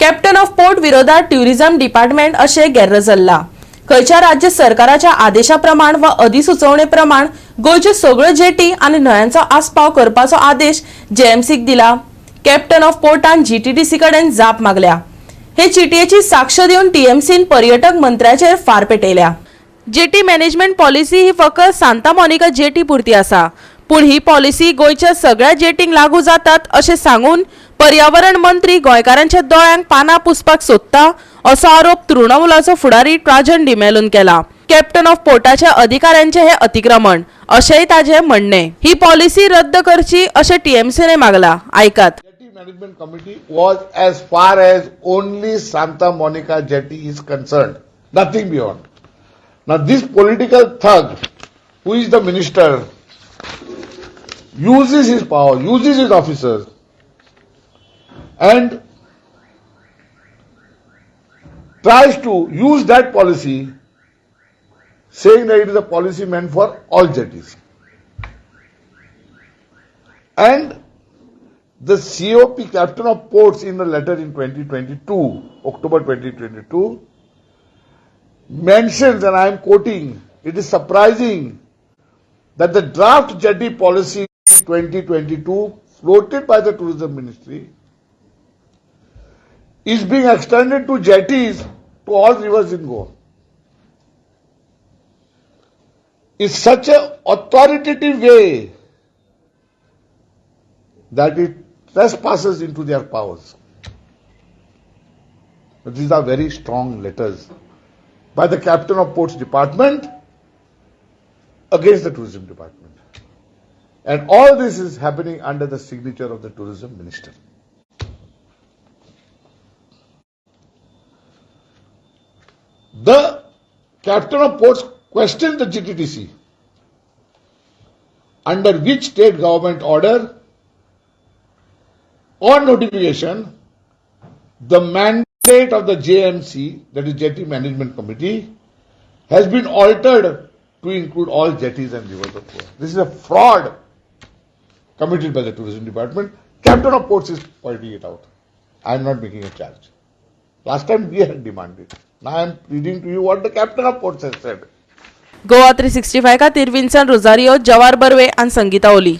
Captain of port विरोधात tourism department अशें गैरजल्ला। खंयच्या राज्य सरकाराच्या आदेशाप्रमाण व अधिसुचोवणेप्रमाण गोंयच्यो सगळ्यो जेटी आनी न्हंयांचो आस्पाव करपाचो आदेश जेएमसीक दिला। कॅप्टन ऑफ पोर्टान जीटीडीसी कडेन जाप मागल्या। हे चिटयेची साक्ष दिवन टीएमसीन पर्यटक मंत्र्याचेर फार पेटयल्या। जेटी मॅनेजमेंट पॉलिसी ही फकत सांता मोनिका जेटी पुरती आसा, पूण ही पॉलिसी गोंयच्या सगळ्या जेटींक लागू जातात अशें सांगून पर्यावरण मंत्री गोंयकारांच्या दोळ्यांक पानां पुसपाक सोदता असो आरोप तृणमुलाचो फुडारी राजन डिमेलोन केला। कॅप्टन ऑफ पोर्टाच्या अधिकाऱ्यांचे हे अतिक्रमण अशेंय ताजे म्हणणे। ही पॉलिसी रद्द करची अशें टीएमसीने मागला। ऐकात। Management committee was as far as only Santa Monica jetty is concerned, nothing beyond. Now this political thug, who is the minister, uses his power, uses his officers, and tries to use that policy, saying that it is a policy meant for all jetties. And the COP, Captain of Ports, in a letter in 2022, October 2022, mentions, and I am quoting, it is surprising that the draft jetty policy 2022 floated by the Tourism Ministry is being extended to jetties to all rivers in Goa. It's such an authoritative way that it trespasses into their powers. But these are very strong letters by the Captain of Ports Department against the Tourism Department. And all this is happening under the signature of the Tourism Minister. The Captain of Ports questioned the GTTC under which state government order or notification the mandate of the JMC, that is Jetty Management Committee, has been altered to include all jetties and rivers of Goa. This is a fraud committed by the Tourism Department. Captain of Ports is pointing it out. I am not making a charge. Last time we had demanded. Now I am reading to you what the Captain of Ports has said. Goa365 खातीर Vinson Rosario, जवार बर्वे आणि संगीता ओली।